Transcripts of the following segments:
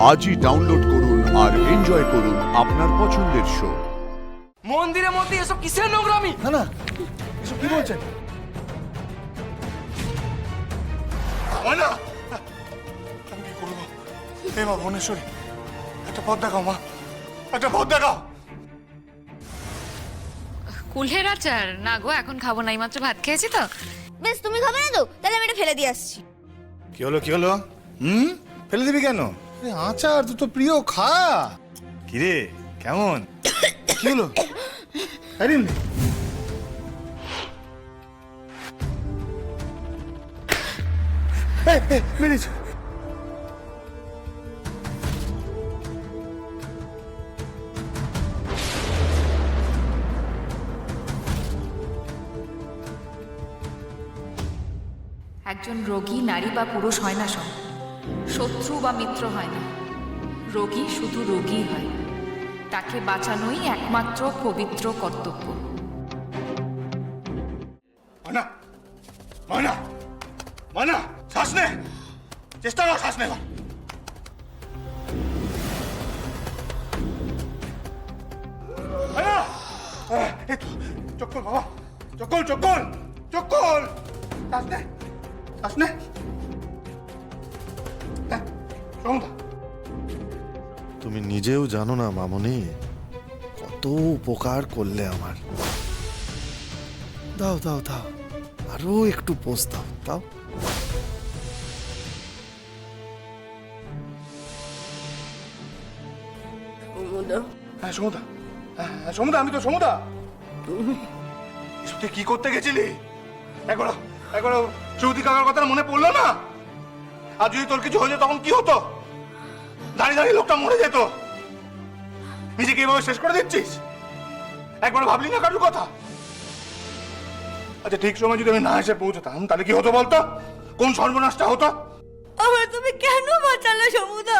আজই ডাউনলোড করুন আর এনজয় করুন আপনার পছন্দের শো। মন্দিরের মধ্যে এসব কিসের নোংরামি? না না, এসব কি বলছেন? না আমি কি করবো? এই মা ভুবনেশ্বরী, একটা পথ দেখাও মা, একটা পথ দেখাও। কুলের আচার না গো, এখন খাবো না, এইমাত্র ভাত খেয়েছি তো। বেশ, তুমি খাবে না তো? তাহলে আমি এটা ফেলে দিয়ে আসছি। কি হলো কি হলো? ফেলে দিবি কেন? আরে আচার তো প্রিয়, খা। কিরে কেমন? কি হলো? আরে মেরেছে। একজন রোগী নারী বা পুরুষ হয় না সব, শত্রু বা মিত্র হয় না। রোগী শুধু রোগী হয়, তাকে বাঁচানোই একমাত্র পবিত্র কর্তব্য। মানা মানা মানা, শ্বাস নে, চেষ্টা কর শ্বাস নেওয়ার। চোখ খোল বাবা, চোখ খোল, চোখ খোল, চোখ খোল, শ্বাস নে, শ্বাস নে। সমুদা, তুমি নিজেও জানো না মামনি, কত উপকার করলে আমার। দাও দাও দাও, আরো একটু পোষ দাও দাও। হ্যাঁ সমুদা, হ্যাঁ সমুদা, আমি তো সমুদা। তুই কি করতে গেছিলি? একবার একবার চৌধুরী কাকার কথা মনে পড়লো না? আর যদি তোর কিছু হয়ে যেত তখন কি হতো? দাঁড়িয়ে দাঁড়িয়ে লোকটা মরে যেত। নিজেকে এভাবে শেষ করে দিচ্ছিস? একবার ভাবলি না কারোর কথা? আচ্ছা ঠিক সময় যদি আমি না এসে পৌঁছতাম তাহলে কি হতো বলতো? কোন সর্বনাশটা হতো? আমার তুমি কেন বাঁচালে সমুদা?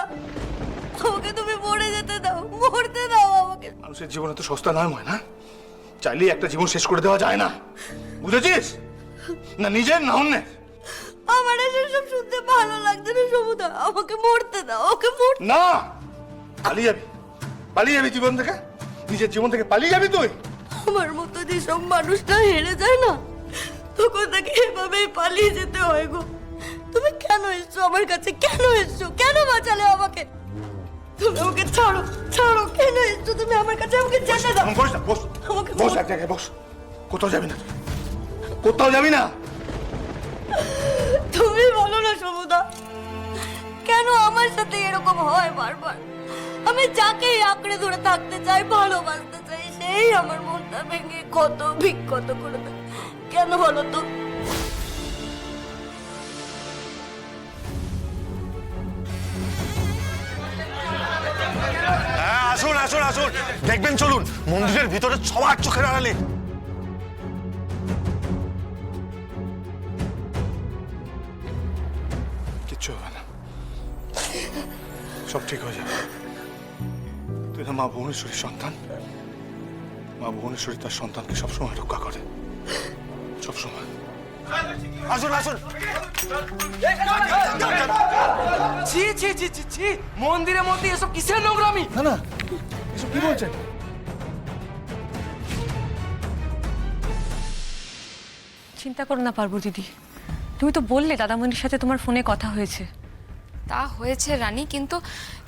আমাকে তুমি মরে যেতে দাও, মরতে দাও আমাকে। মানুষের জীবন এত সস্তা নয় ময়না, চাইলেই একটা জীবন শেষ করে দেওয়া যায় না, বুঝেছিস? না নিজের না অন্যের। আমার এসব শুনতে ভালো লাগছে না সমুদা, আমাকে মরতে দাও, ওকে মরতে। না, পালিয়ে যাবি, পালিয়ে যাবি জীবন থেকে, নিজের জীবন থেকে পালিয়ে যাবি তুই। আমার মতো যেসব মানুষটা হেরে যায় না, তখন তাকে এভাবেই পালিয়ে যেতে হয় গো। তুমি কেন এসছো আমার কাছে? কেন এসছো? কেন বাঁচালে আমাকে? তুমি আমাকে ছাড়ো, ছাড়ো। কেন এসছো তুমি আমার কাছে? আমাকে যেতে দাও। বস না, বস, আমাকে বস এক জায়গায় বস। কোথাও যাবি না তুই, কোথাও যাবি না। তুমি বলো না সমুদা, কেন আমার সাথে এরকম হয় বারবার? আমি যাকেই আঁকড়ে ধরে থাকতে চাই, ভালোবাসতে চাই, সেই আমার মনটা ভেঙে কত বিক্ষত করে দেয়। কেন বলো তো? হ্যাঁ আসুন আসুন আসুন, দেখবেন চলুন, মন্দিরের ভিতরে সবার চোখের আড়ালে। কিচ্ছু হবে না, সব ঠিক হয়ে যাবে। তুই না মা ভুবনেশ্বরীর সন্তান, মা ভুবনেশ্বরী তার সন্তানকে সবসময় রক্ষা করে, সবসময়। আসুন আসুন। ছি ছি ছি ছি ছি, মন্দিরের মধ্যে এসব কিসের নোংরামি? না না, এসব কি বলছেন? চিন্তা করো না পারবো দিদি, তুমি তো বললে দাদামণির সাথে তোমার ফোনে কথা হয়েছে। তা হয়েছে রানী, কিন্তু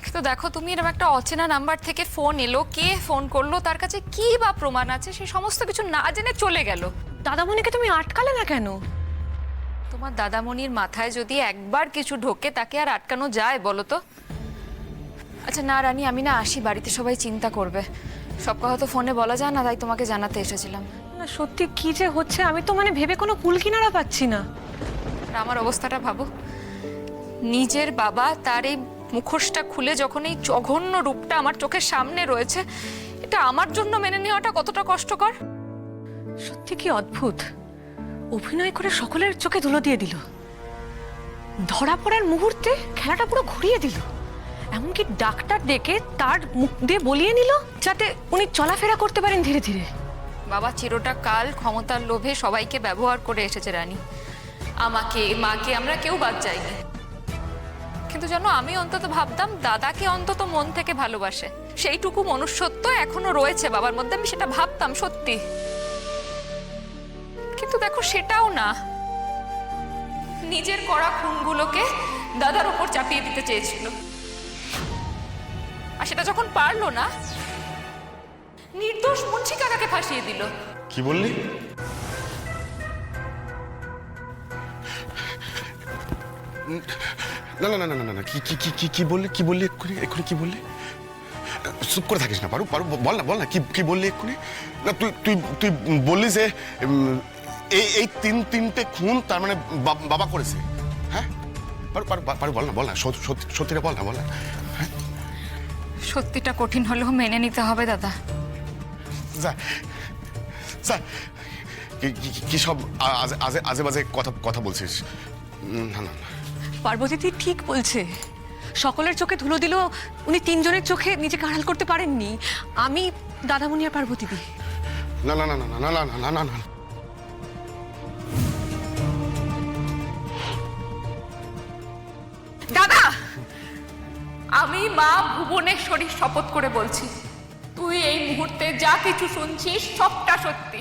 কিন্তু দেখো, তুমি এরকম একটা অচেনা নাম্বার থেকে ফোন এলো, কে ফোন করলো, তার কাছে কি বা প্রমাণ আছে, সেই সমস্ত কিছু না জেনে চলে গেল। দাদামণিকে তুমি আটকালে না কেন? তোমার দাদামণির মাথায় যদি একবার কিছু ঢোকে, তাকে আর আটকানো যায় বলো তো? আচ্ছা না রানী, আমি না আসি, বাড়িতে সবাই চিন্তা করবে। সব কথা তো ফোনে বলা যায় না, তাই তোমাকে জানাতে এসেছিলাম। না সত্যি কি যে হচ্ছে, আমি তো ভেবে কোনো কুল কিনারা পাচ্ছি না। আর আমার অবস্থাটা ভাবো, নিজের বাবা তার এই মুখোশটা খুলে যখন এই জঘন্য রূপটা আমার চোখের সামনে রয়েছে, এটা আমার জন্য মেনে নেওয়াটা কতটা কষ্টকর। সত্যি কি অদ্ভুত, অভিনয় করে সকলের চোখে ধুলো দিয়ে দিল, ধরা পড়ার মুহূর্তে খেলাটা পুরো ঘুরিয়ে দিল। এমনকি ডাক্তার ডেকে তার মুখ দিয়ে বলিয়ে নিল যাতে উনি চলাফেরা করতে পারেন ধীরে ধীরে। বাবা চিরটা কাল ক্ষমতার লোভে সবাইকে ব্যবহার করে এসেছে রানী। আমাকে, মাকে আমরা কেউ বাদ যাইনি, কিন্তু জানো আমি অন্তত ভাবতাম দাদাকে অন্তত মন থেকে ভালোবাসে, সেইটুকু মনুষ্যত্ব এখনো রয়েছে বাবার মধ্যে, আমি সেটা ভাবতাম সত্যি। কিন্তু দেখো সেটাও না, নিজের করা খুনগুলোকে দাদার উপর চাপিয়ে দিতে চেয়েছিল, আর সেটা যখন পারলো না, নির্দোষ মুন্সি কাকাকে ফাঁসিয়ে দিল। কি বললি? না না না না না না কি কি কি কি কি বললি? কি বললি এক্ষুনি? এক্ষুনি কি বললি? চুপ করে থাকিস না, পারু পারু বল না কি কি বললি এক্ষুনি? না তুই তুই তুই বললি যে এই এই তিনটে খুন তার মানে বাবা করেছে, হ্যাঁ? পারু পারু পারু বল না সত্যিটা বল না হ্যাঁ? সত্যিটা কঠিন হলেও মেনে নিতে হবে দাদা। যা যা কি সব আজে বাজে কথা বলছিস? না না না পার্বতী ঠিক বলছে, সকলের চোখে ধুলো দিল, উনি তিনজনের চোখে নিজেকে আড়াল করতে পারেননি। আমি, দাদামণি আর পার্বতী দি। না না না না না না না না না দাদা, আমি মা ভুবনেশ্বরী শপথ করে বলছি, তুই এই মুহূর্তে যা কিছু শুনছিস সবটা সত্যি।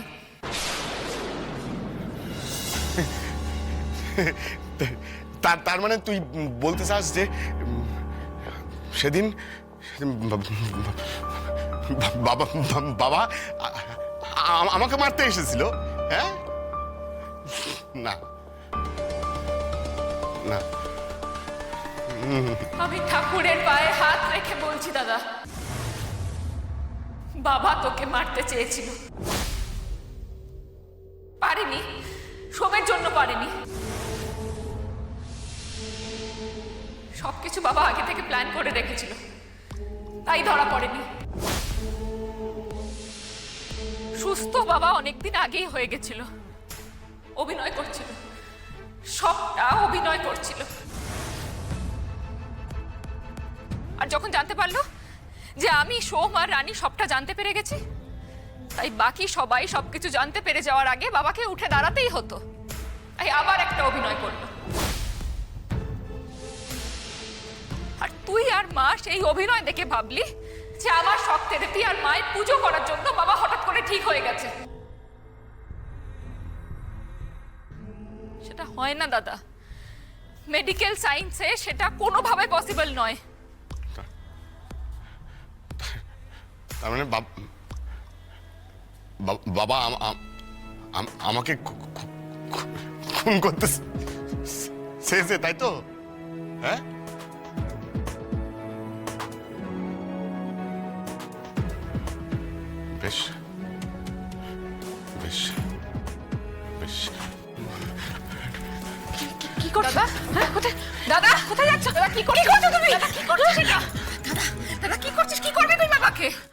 তার মানে তুই বলতে চাস যে সেদিন বাবা বাবা আমাকে মারতে এসেছিল? হ্যাঁ? না না আমি ঠাকুরের পায়ে হাত রেখে বলছি দাদা, বাবা তোকে মারতে চেয়েছিল, পারেনি, সোমের জন্য পারেনি। সবকিছু বাবা আগে থেকে প্ল্যান করে রেখেছিল, তাই ধরা পড়েনি। সুস্থ বাবা অনেকদিন আগেই হয়ে গেছিল, অভিনয় করছিল, সবটা অভিনয় করছিল। আর যখন জানতে পারলো যে আমি সোম আর রানী সবটা জানতে পেরে গেছি, তাই বাকি সবাই সবকিছু জানতে পেরে যাওয়ার আগে বাবাকে উঠে দাঁড়াতেই হতো, তাই আবার একটা অভিনয় করলো। আর তুই আর মা সেই অভিনয় দেখে ভাবলি যে আমার শখ থেরাপি আর মায়ের পুজো করার জন্য বাবা হঠাৎ করে ঠিক হয়ে গেছে। সেটা হয় না দাদা, মেডিকেল সায়েন্সে সেটা কোনোভাবে পসিবল নয়। তার মানে বাবা আমাকে খুন করতে চেয়েছে, তাই তো? হ্যাঁ? বেশ বেশ বেশ কি করছো দাদা? হ্যাঁ, কোথায় দাদা? কোথায় যাচ্ছ দাদা? কি করছো তুমি? দাদা কি করছিস এটা? দাদা দাদা কি করছিস? কি করবে তুই বাবাকে?